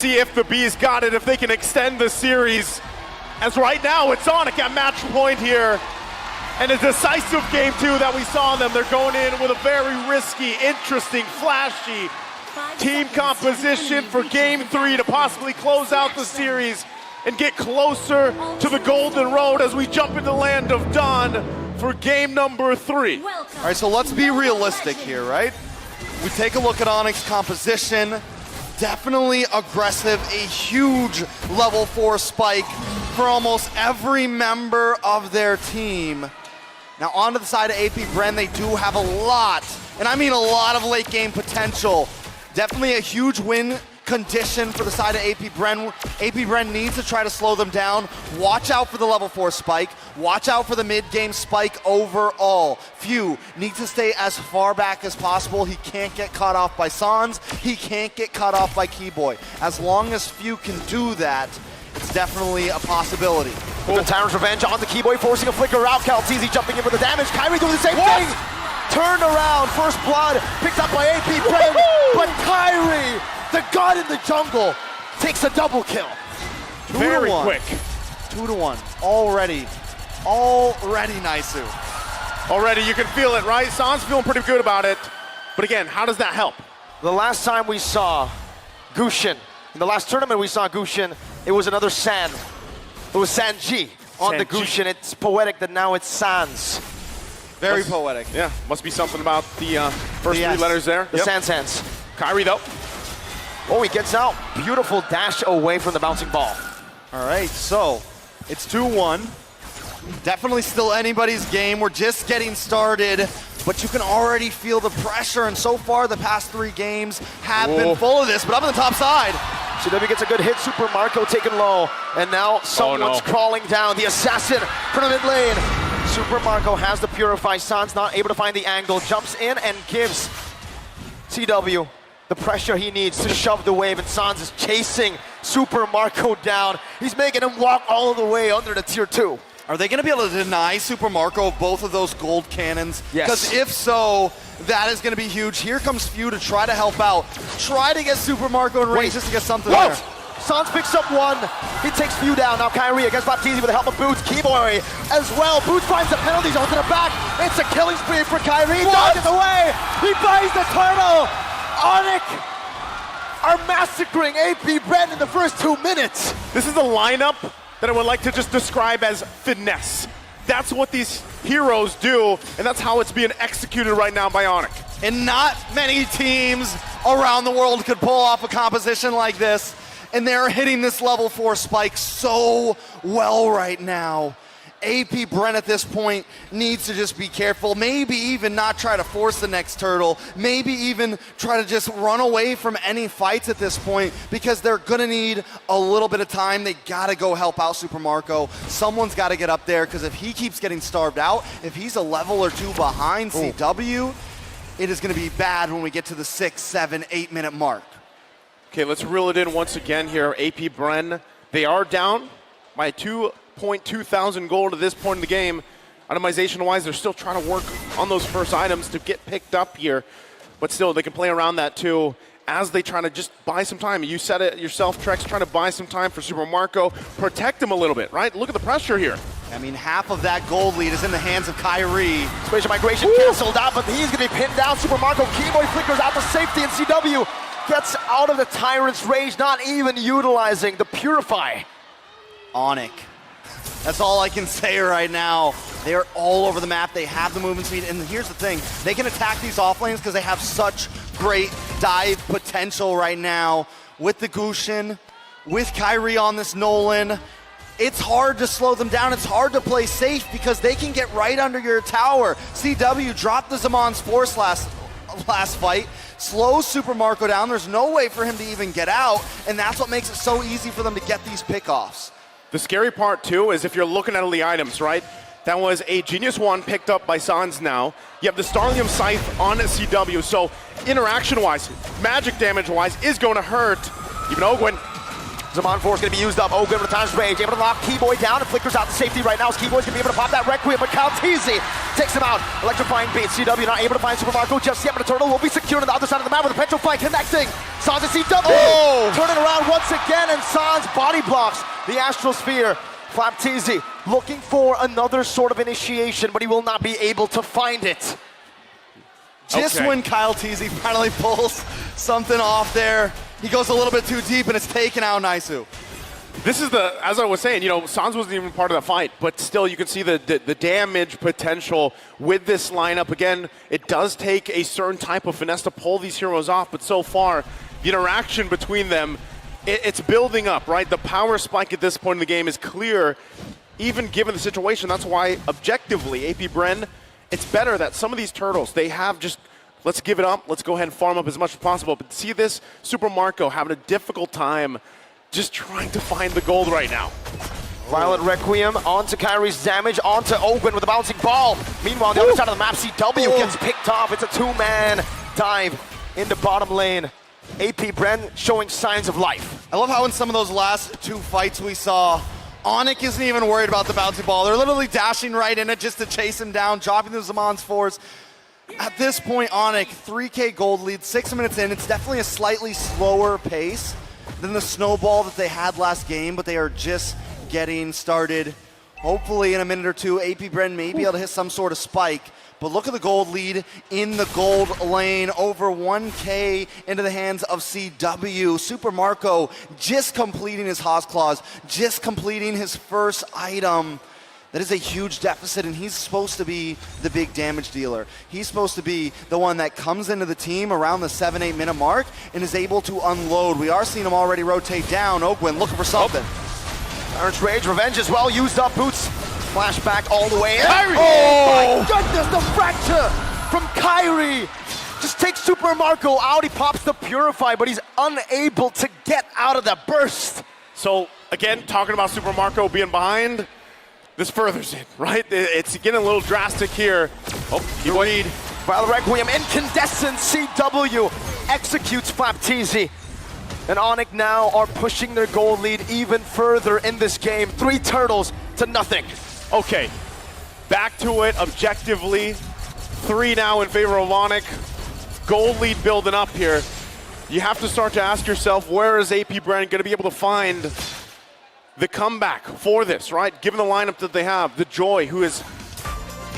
See if the Bees got it, if they can extend the series. As right now, it's ONIC at match point here. And a decisive game two that we saw them. They're going in with a very risky, interesting, flashy team composition for game three to possibly close out the series and get closer to the golden road as we jump into the land of Dawn for game number three. All right, so let's be realistic here, right? We take a look at ONIC's composition. Definitely aggressive, a huge level 4 spike for almost every member of their team. Now onto the side of APBREN, they do have a lot, and I mean a lot of late game potential. Definitely a huge win condition for the side of APBREN. APBREN needs to try to slow them down. Watch out for the level 4 spike. Watch out for the mid-game spike overall. Few needs to stay as far back as possible. He can't get caught off by Sans. He can't get caught off by Keyboy. As long as Few can do that, it's definitely a possibility. The Tyrant's Revenge on the Keyboy, forcing a flicker out. Calteezy jumping in with the damage. Kyrie doing the same thing. Turned around, first blood, picked up by APBREN, but Kyrie, the god in the jungle, takes a double kill. Very quick. 2-1, already Naisu. Already, you can feel it, right? Sans feeling pretty good about it. But again, how does that help? The last time we saw Gushin, in the last tournament we saw Gushin, it was another San. It was Sanji on the Gushin. It's poetic that now it's Sans. Very poetic. Yeah, must be something about the first three letters there. The Sans. Kyrie though. Oh, he gets out. Beautiful dash away from the bouncing ball. All right, so it's 2-1. Definitely still anybody's game. We're just getting started, but you can already feel the pressure, and so far the past 3 games have been full of this, but up on the top side. CW gets a good hit, Super Marco taken low, and now someone's crawling down. The assassin from the mid lane. Super Marco has the Purify. Sans not able to find the angle, jumps in and gives CW the pressure he needs to shove the wave, and Sans is chasing Super Marco down. He's making him walk all the way under the tier 2. Are they going to be able to deny Super Marco both of those gold cannons? Yes. Because if so, that is going to be huge. Here comes Few to try to help out. Try to get Super Marco in range just to get something there. Sans picks up one. He takes Few down. Now Kyrie against Baptiste with the help of Boots. Keyboy as well. Boots finds the penalties onto the back. It's a killing spree for Kyrie. Dodges away. He buys the turtle. ONIC are massacring APBREN in the first 2 minutes. This is a lineup that I would like to just describe as finesse. That's what these heroes do, and that's how it's being executed right now by ONIC. And not many teams around the world could pull off a composition like this, and they're hitting this level 4 spike so well right now. APBREN at this point needs to just be careful, maybe even not try to force the next turtle, maybe even try to just run away from any fights at this point, because they're gonna need a little bit of time. They gotta go help out Super Marco. Someone's gotta get up there, because if he keeps getting starved out, if he's a level or 2 behind CW, it is gonna be bad when we get to the 6, 7, 8 minute mark. Okay, let's reel it in once again here. APBREN, they are down by 2.2 thousand gold at this point in the game. Itemization-wise, they're still trying to work on those first items to get picked up here, but still, they can play around that too as they try to just buy some time. You said it yourself, Trex, trying to buy some time for Super Marco, protect him a little bit, right? Look at the pressure here. I mean, half of that gold lead is in the hands of Kyrie. Spatial migration canceled out, but he's gonna be pinned down. Super Marco, Keyboy flickers out to safety, and CW gets out of the Tyrant's rage, not even utilizing the Purify. ONIC. That's all I can say right now. They are all over the map. They have the movement speed, and here's the thing. They can attack these off lanes because they have such great dive potential right now. With the Gushin, with Kyrie on this Nolan, it's hard to slow them down. It's hard to play safe because they can get right under your tower. CW dropped the Zamon's Force last fight, slows Super Marco down. There's no way for him to even get out, and that's what makes it so easy for them to get these pickoffs. The scary part too is if you're looking at all the items, right? That was a Genius Wand picked up by Sans now. You have the Starlium Scythe on CW, so interaction-wise, magic damage-wise is going to hurt. Even Ogwin. Zaman Force going to be used up. Ogwin with the Time's Rage, able to lock Keyboy down and flickers out to safety right now. Keyboy's going to be able to pop that Requiem, but Calteezy takes him out. Electrifying beat. CW not able to find Super Marco just yet, but the turtle will be secured on the other side of the map with a petrify connecting. Sans and CW turning around once again, and Sans body blocks the Astral Sphere. Flapteezy looking for another sort of initiation, but he will not be able to find it. Just when Kyle Teasy finally pulls something off there, he goes a little bit too deep and it's taken out Naisu. This is as I was saying, Sans wasn't even part of that fight, but still you can see the damage potential with this lineup. Again, it does take a certain type of finesse to pull these heroes off, but so far, the interaction between them, it's building up, right? The power spike at this point in the game is clear, even given the situation. That's why, objectively, APBREN, it's better that some of these turtles, they have just, let's give it up, let's go ahead and farm up as much as possible. But see this Super Marco having a difficult time just trying to find the gold right now. Violet Requiem onto Kyrie's damage, onto Owen with a bouncing ball. Meanwhile, on the other side of the map, CW gets picked off. It's a two-man dive into bottom lane. APBREN showing signs of life. I love how in some of those last two fights we saw, ONIC isn't even worried about the bouncy ball. They're literally dashing right in it just to chase him down, dropping the Zaman's force. At this point, ONIC, 3K gold lead, 6 minutes in. It's definitely a slightly slower pace than the snowball that they had last game, but they are just getting started. Hopefully in a minute or two, APBREN may be able to hit some sort of spike. But look at the gold lead in the gold lane, over 1K into the hands of CW. Super Marco just completing his Haas Claws, just completing his first item. That is a huge deficit, and he's supposed to be the big damage dealer. He's supposed to be the one that comes into the team around the 7-8 minute mark and is able to unload. We are seeing him already rotate down. Oakwind looking for something. Tyrant's Rage, Revenge is well used up. Boots flashback all the way in. Kyrie! Oh my goodness, the fracture from Kyrie. Just takes Super Marco out. He pops the Purify, but he's unable to get out of that burst. So, again, talking about Super Marco being behind, this furthers it, right? It's getting a little drastic here. Oh, he lead. Violet Requiem, incandescent, CW executes Flapteezy. And ONIC now are pushing their goal lead even further in this game. 3 turtles to nothing. Okay, back to it objectively. 3 now in favor of ONIC. Gold lead building up here. You have to start to ask yourself, where is APBREN going to be able to find the comeback for this, right? Given the lineup that they have, the Joy, who has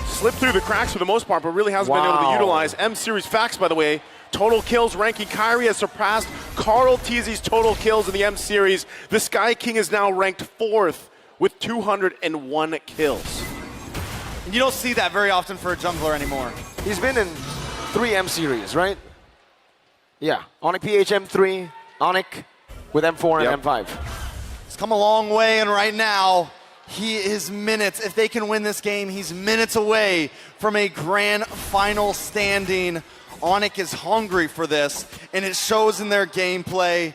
slipped through the cracks for the most part, but really hasn't been able to utilize. M-Series Facts, by the way, total kills ranking. Kyrie has surpassed Carl Teasy's total kills in the M-Series. The Sky King is now ranked 4th with 201 kills. And you don't see that very often for a jungler anymore. He's been in 3 M-Series, right? Yeah, ONIC PH M3, ONIC with M4 and M5. He's come a long way, and right now, he is minutes. If they can win this game, he's minutes away from a grand final standing. ONIC is hungry for this, and it shows in their gameplay.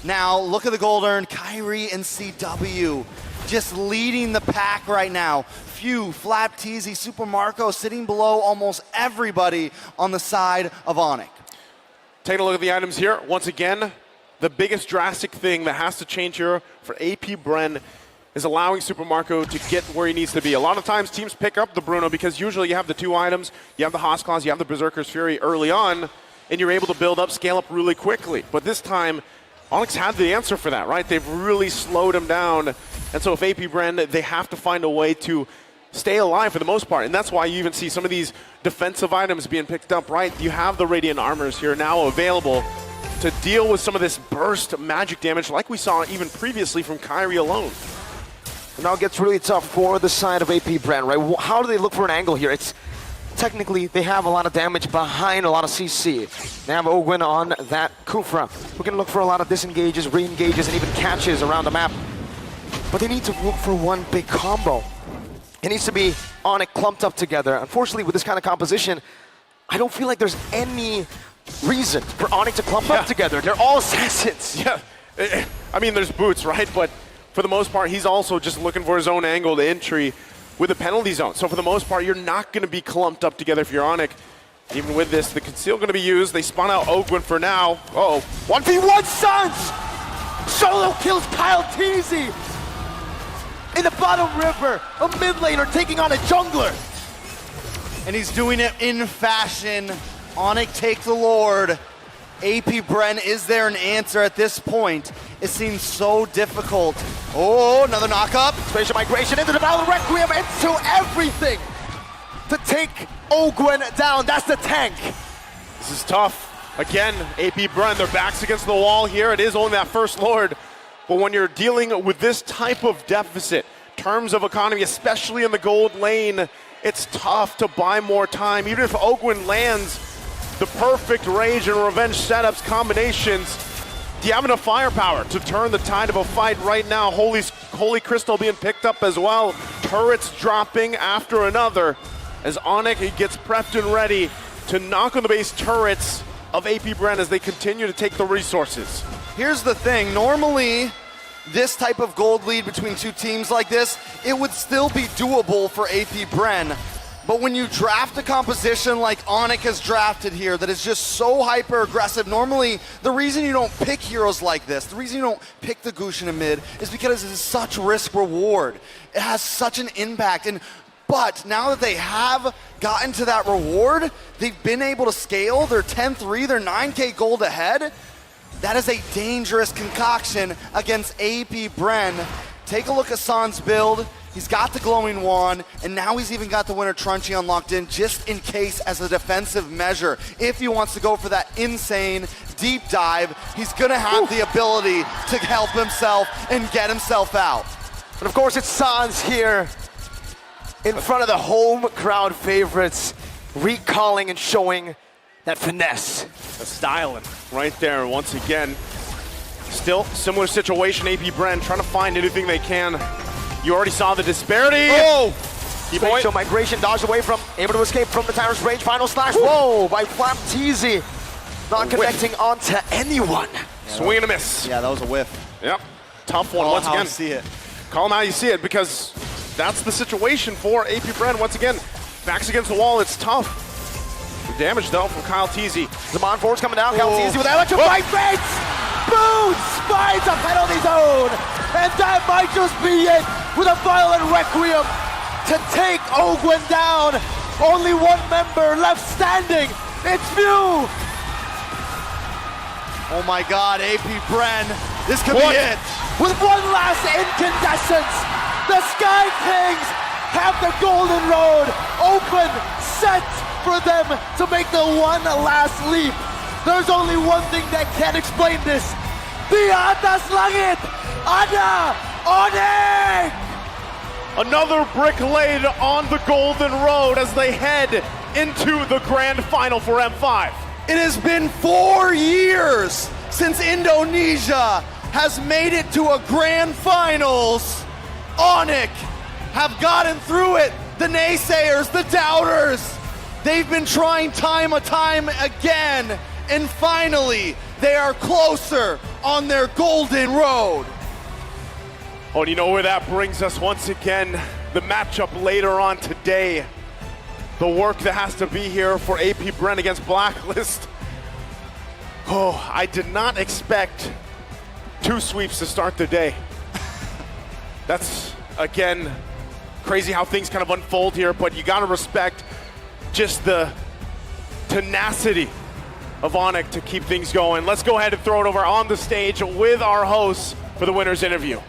Now, look at the gold earned. Kyrie and CW just leading the pack right now. Few, Flapteezy, Super Marco sitting below almost everybody on the side of ONIC. Taking a look at the items here. Once again, the biggest drastic thing that has to change here for APBREN is allowing Super Marco to get where he needs to be. A lot of times teams pick up the Bruno because usually you have the 2 items, you have the Haas Claws, you have the Berserker's Fury early on, and you're able to build up, scale up really quickly. But this time, ONIC's had the answer for that, right? They've really slowed him down. And so if APBREN, they have to find a way to stay alive for the most part. And that's why you even see some of these defensive items being picked up, right? You have the Radiant Armors here now available to deal with some of this burst magic damage like we saw even previously from Kyrie alone. Now it gets really tough for the side of APBREN, right? How do they look for an angle here? It's technically they have a lot of damage behind a lot of CC. They have Owen on that Kufra. We're gonna look for a lot of disengages, re-engages, and even catches around the map. But they need to look for one big combo. It needs to be ONIC clumped up together. Unfortunately, with this kind of composition, I don't feel like there's any reason for ONIC to clump up together. They're all assassins. Yeah, I mean, there's Boots, right? But for the most part, he's also just looking for his own angle to entry with a penalty zone. So for the most part, you're not going to be clumped up together if you're ONIC. Even with this, the conceal going to be used. They spawn out Oakwind for now. Uh-oh. 1v1 Suns! Solo kills Kyle Teasy! In the bottom river, a mid laner taking on a jungler. and he's doing it in fashion. ONIC take the Lord. APBREN, is there an answer at this point? It seems so difficult. Oh, another knock-up. Spatial migration into the battle, Requiem into everything to take OGWEN down. That's the tank. This is tough. Again, APBREN, their backs against the wall here. It is only that first Lord. But when you're dealing with this type of deficit, terms of economy, especially in the gold lane, it's tough to buy more time. Even if OGWEN lands the perfect rage and revenge setups combinations, do you have enough firepower to turn the tide of a fight right now? Holy Crystal being picked up as well. Turrets dropping after another as ONIC gets prepped and ready to knock on the base turrets of APBREN as they continue to take the resources. Here's the thing, normally this type of gold lead between two teams like this, it would still be doable for APBREN. But when you draft a composition like ONIC has drafted here that is just so hyper aggressive, normally the reason you don't pick heroes like this, the reason you don't pick the Gusion in mid is because it is such risk reward. It has such an impact. But now that they have gotten to that reward, they've been able to scale. They're 10-3, they're 9K gold ahead. That is a dangerous concoction against APBREN. Take a look at San's build. He's got the glowing wand, and now he's even got the Winter Truncheon locked in just in case as a defensive measure. If he wants to go for that insane deep dive, he's gonna have the ability to help himself and get himself out. And of course, it's Sans here in front of the home crowd favorites, recalling and showing that finesse. The styling right there once again. Still similar situation, APBREN trying to find anything they can. You already saw the disparity. Oh! Spatial migration dodged away from, able to escape from the Tyrant's rage. Final slash, whoa, by Flamteezy. Not connecting onto anyone. Swing and a miss. Yeah, that was a whiff. Yep, tough one once again. See it. Call them how you see it, because that's the situation for APBREN. Once again, backs against the wall, it's tough. The damage though from Kyle Teasy. Zaman Force coming down, Kyle Teasy with electrifying fates! Boots finds a penalty zone! And that might just be it with a violent Requiem to take OGWEN down. Only one member left standing. It's Mew! Oh my God, APBREN, this could be it. With one last incandescence, the Sky Kings have the golden road open, set for them to make the one last leap. There's only one thing that can explain this. The atas langit, ada ONIC! Another brick laid on the golden road as they head into the grand final for M5. It has been 4 years since Indonesia has made it to a grand finals. ONIC have gotten through it. The naysayers, the doubters, they've been trying time and time again, and finally they are closer on their golden road. Oh, and you know where that brings us once again? The matchup later on today. The work that has to be here for APBREN against Blacklist. Oh, I did not expect 2 sweeps to start the day. That's, again, crazy how things kind of unfold here, but you gotta respect just the tenacity of ONIC to keep things going. Let's go ahead and throw it over on the stage with our hosts for the winner's interview.